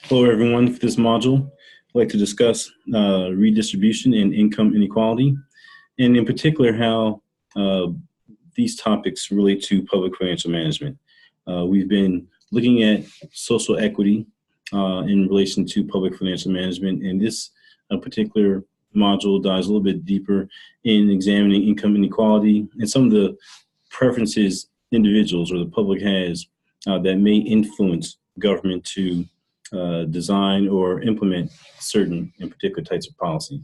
Hello, everyone. For this module, I'd like to discuss redistribution and income inequality, and in particular, how uh, these topics relate to public financial management. We've been looking at social equity in relation to public financial management, and this particular module dives a little bit deeper in examining income inequality and some of the preferences individuals or the public has that may influence government to design or implement certain and particular types of policy.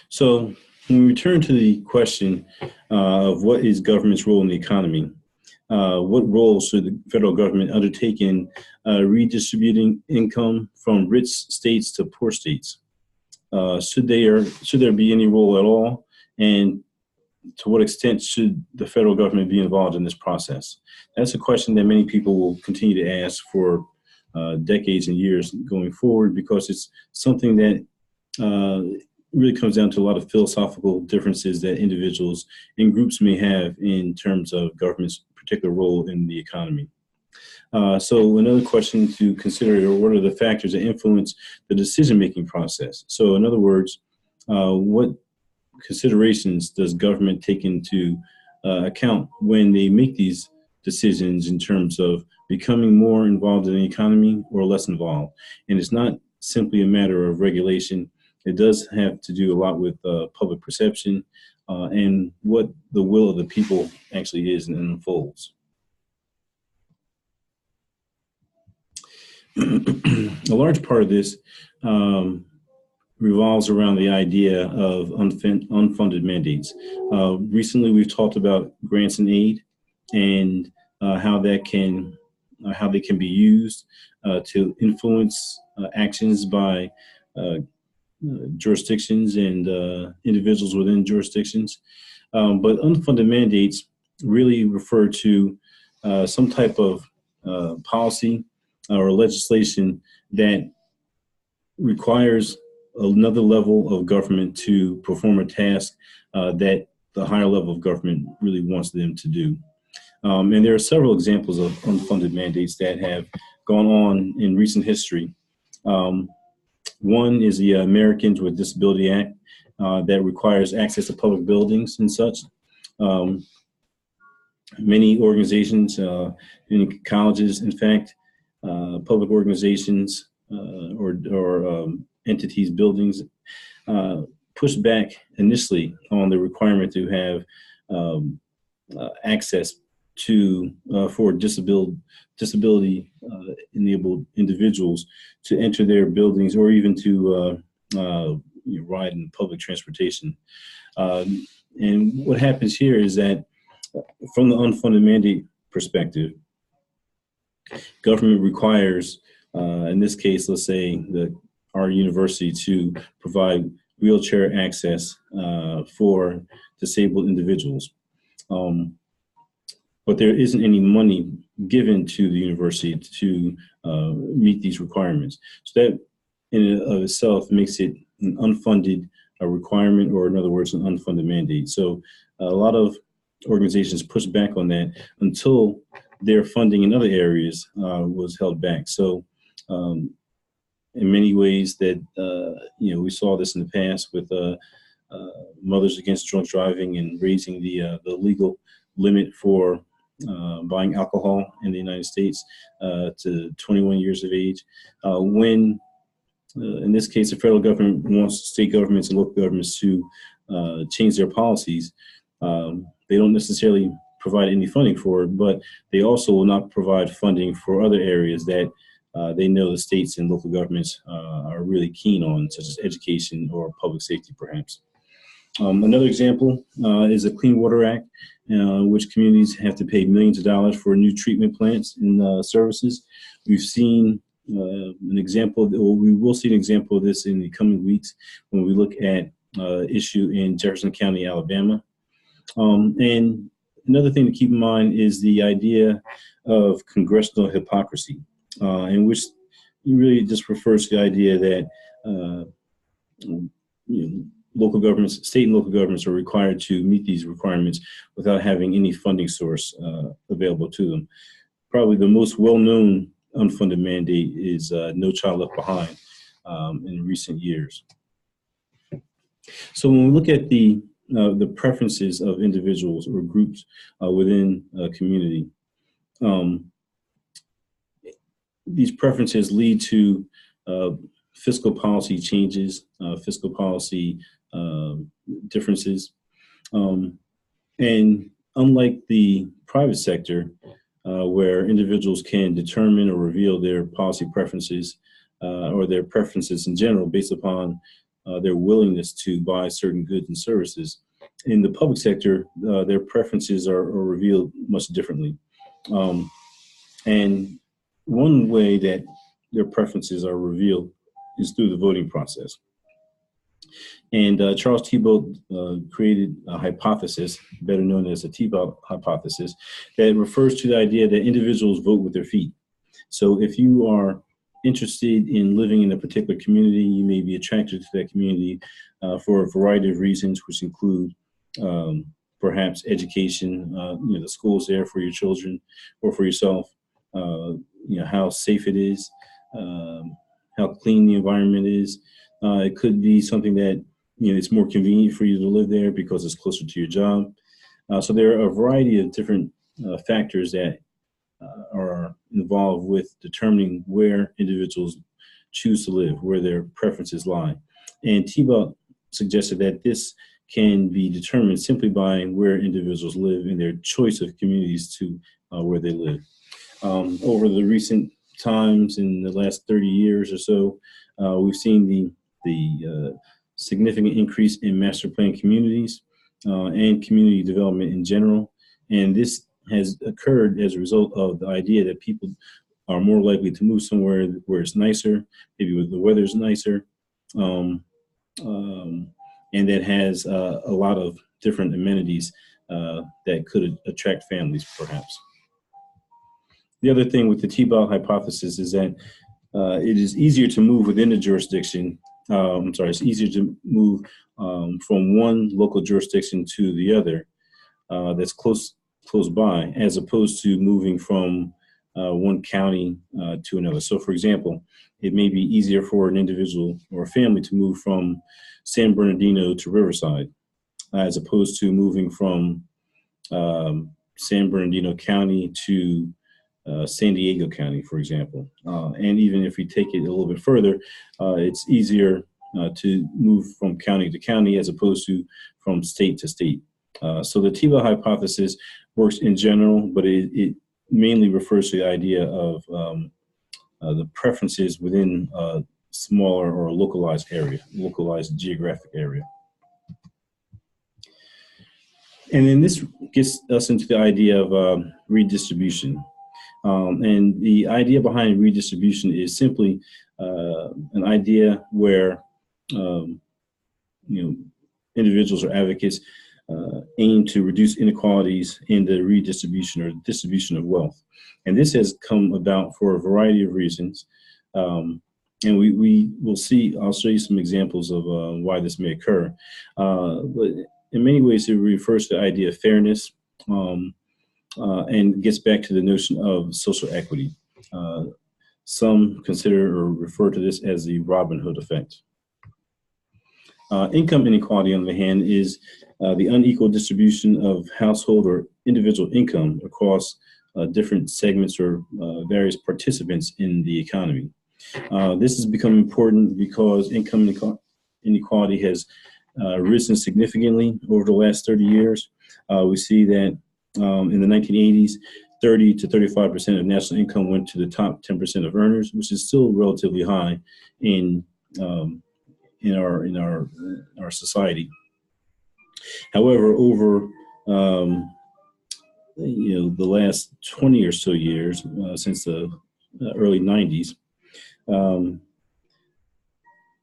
So when we return to the question of what is government's role in the economy, what role should the federal government undertake in redistributing income from rich states to poor states? Should there be any role at all? And to what extent should the federal government be involved in this process? That's a question that many people will continue to ask for decades and years going forward, because it's something that really comes down to a lot of philosophical differences that individuals and groups may have in terms of government's particular role in the economy. So another question to consider are what are the factors that influence the decision-making process? So in other words, what considerations does government take into account when they make these decisions in terms of becoming more involved in the economy or less involved? And it's not simply a matter of regulation. It does have to do a lot with public perception and what the will of the people actually is and unfolds. A large part of this revolves around the idea of unfunded mandates. Recently, we've talked about grants and aid and how they can be used to influence actions by jurisdictions and individuals within jurisdictions. But unfunded mandates really refer to some type of policy or legislation that requires another level of government to perform a task that the higher level of government really wants them to do. And there are several examples of unfunded mandates that have gone on in recent history. One is the Americans with Disability Act that requires access to public buildings and such. Many organizations, in colleges, in fact, public organizations or entities, buildings, pushed back initially on the requirement to have access to for disability enabled individuals to enter their buildings or even to ride in public transportation. And what happens here is that from the unfunded mandate perspective, government requires, in this case, let's say our university to provide wheelchair access for disabled individuals. But there isn't any money given to the university to meet these requirements. So that in and of itself makes it an unfunded requirement, or in other words, an unfunded mandate. So a lot of organizations push back on that until their funding in other areas was held back. So in many ways that, we saw this in the past with Mothers Against Drunk Driving and raising the legal limit for buying alcohol in the United States to 21 years of age. When, in this case, the federal government wants state governments and local governments to change their policies, they don't necessarily provide any funding for it, but they also will not provide funding for other areas that they know the states and local governments are really keen on, such as education or public safety, perhaps. Another example is the Clean Water Act, which communities have to pay millions of dollars for new treatment plants and services. We've seen an example, or we will see an example of this in the coming weeks when we look at issue in Jefferson County, Alabama. And another thing to keep in mind is the idea of congressional hypocrisy, in which it really just refers to the idea that local governments, state and local governments are required to meet these requirements without having any funding source available to them. Probably the most well-known unfunded mandate is No Child Left Behind in recent years. So when we look at the preferences of individuals or groups within a community, these preferences lead to fiscal policy changes, fiscal policy differences. And unlike the private sector, where individuals can determine or reveal their policy preferences or their preferences in general based upon their willingness to buy certain goods and services, in the public sector, their preferences are revealed much differently. And one way that their preferences are revealed is through the voting process. And Charles Thibault created a hypothesis, better known as the Thibault hypothesis, that refers to the idea that individuals vote with their feet. So if you are interested in living in a particular community, you may be attracted to that community for a variety of reasons, which include perhaps education, the schools there for your children or for yourself, how safe it is, how clean the environment is. It could be something that it's more convenient for you to live there because it's closer to your job. So there are a variety of different factors that are involved with determining where individuals choose to live, where their preferences lie. And Thibault suggested that this can be determined simply by where individuals live and their choice of communities to where they live. Over the recent times, in the last 30 years or so, we've seen the significant increase in master plan communities and community development in general. And this has occurred as a result of the idea that people are more likely to move somewhere where it's nicer, maybe where the weather's nicer, and that has a lot of different amenities that could attract families, perhaps. The other thing with the Thibault hypothesis is that it is easier to move within a jurisdiction. It's easier to move from one local jurisdiction to the other that's close by, as opposed to moving from one county to another. So, for example, it may be easier for an individual or a family to move from San Bernardino to Riverside, as opposed to moving from San Bernardino County to San Diego County, for example. And even if we take it a little bit further, it's easier to move from county to county as opposed to from state to state. So the Thibault hypothesis works in general, but it mainly refers to the idea of the preferences within a smaller or localized area, localized geographic area. And then this gets us into the idea of redistribution. And the idea behind redistribution is simply an idea where individuals or advocates aim to reduce inequalities in the redistribution or distribution of wealth. And this has come about for a variety of reasons. And we will see, I'll show you some examples of why this may occur. But in many ways, it refers to the idea of fairness and gets back to the notion of social equity. Some consider or refer to this as the Robin Hood effect. Income inequality, on the other hand, is the unequal distribution of household or individual income across different segments or various participants in the economy. This has become important because income inequality has risen significantly over the last 30 years. We see that in the 1980s, 30 to 35% of national income went to the top 10% of earners, which is still relatively high in our society. However, over the last 20 or so years, since the early 90s,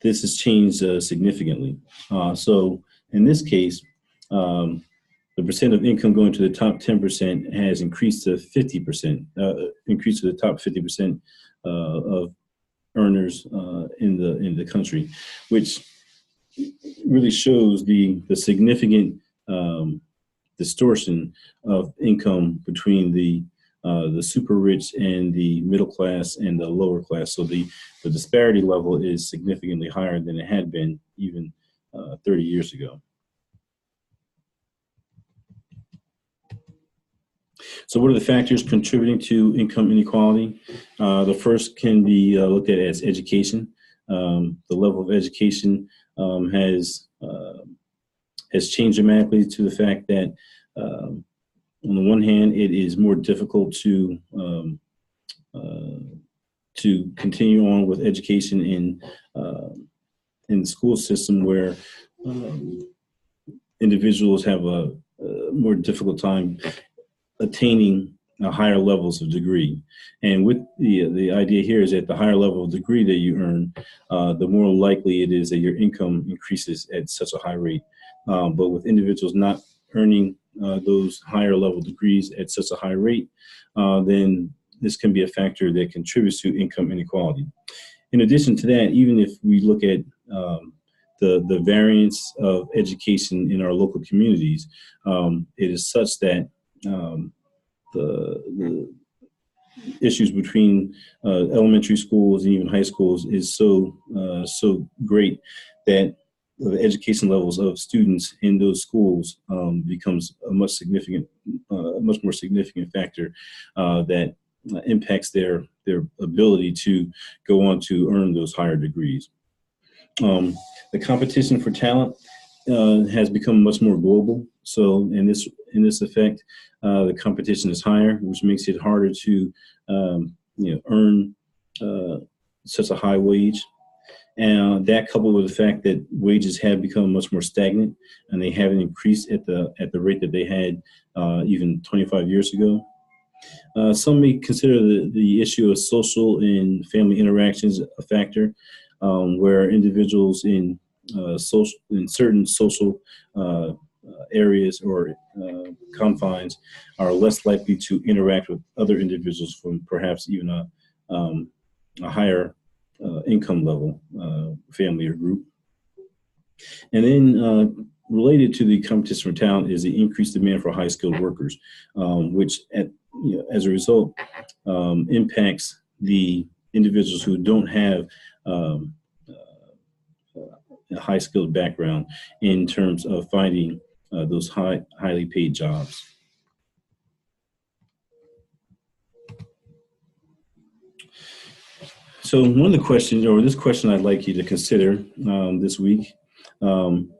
this has changed significantly. So in this case, the percent of income going to the top 10% has increased to 50%, increased to the top 50% of earners in the country, which really shows the significant distortion of income between the super rich and the middle class and the lower class. So the disparity level is significantly higher than it had been even 30 years ago. So what are the factors contributing to income inequality? The first can be looked at as education. The level of education has changed dramatically to the fact that on the one hand, it is more difficult to continue on with education in the school system, where individuals have a more difficult time attaining higher levels of degree. And with the idea here is that the higher level of degree that you earn, the more likely it is that your income increases at such a high rate. But with individuals not earning those higher level degrees at such a high rate, then this can be a factor that contributes to income inequality. In addition to that, even if we look at the variance of education in our local communities, it is such that the issues between elementary schools and even high schools is so great that the education levels of students in those schools becomes a much more significant factor that impacts their ability to go on to earn those higher degrees. The competition for talent has become much more global. So in this effect, the competition is higher, which makes it harder to earn such a high wage. And that, coupled with the fact that wages have become much more stagnant and they haven't increased at the rate that they had even 25 years ago. Some may consider the issue of social and family interactions a factor, where individuals in certain social areas or confines are less likely to interact with other individuals from perhaps even a higher income level family or group. And then related to the competition for talent is the increased demand for high skilled workers, which as a result impacts the individuals who don't have a high skilled background in terms of finding those highly paid jobs. So one of the questions, or this question I'd like you to consider this week, and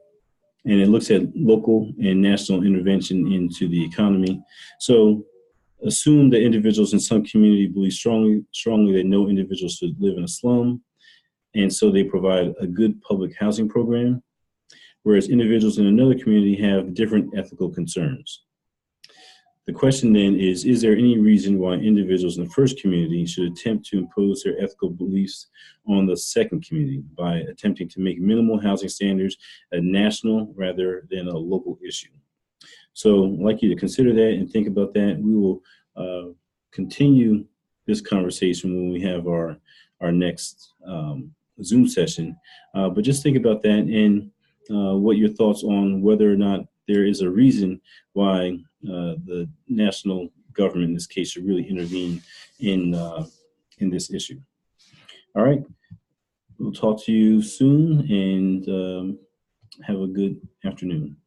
it looks at local and national intervention into the economy. So assume that individuals in some community believe strongly that no individual should live in a slum, and so they provide a good public housing program, whereas individuals in another community have different ethical concerns. The question then is there any reason why individuals in the first community should attempt to impose their ethical beliefs on the second community by attempting to make minimal housing standards a national rather than a local issue? So I'd like you to consider that and think about that. We will continue this conversation when we have our next Zoom session, but just think about that and what your thoughts on whether or not there is a reason why the national government in this case should really intervene in this issue. All right, we'll talk to you soon and have a good afternoon.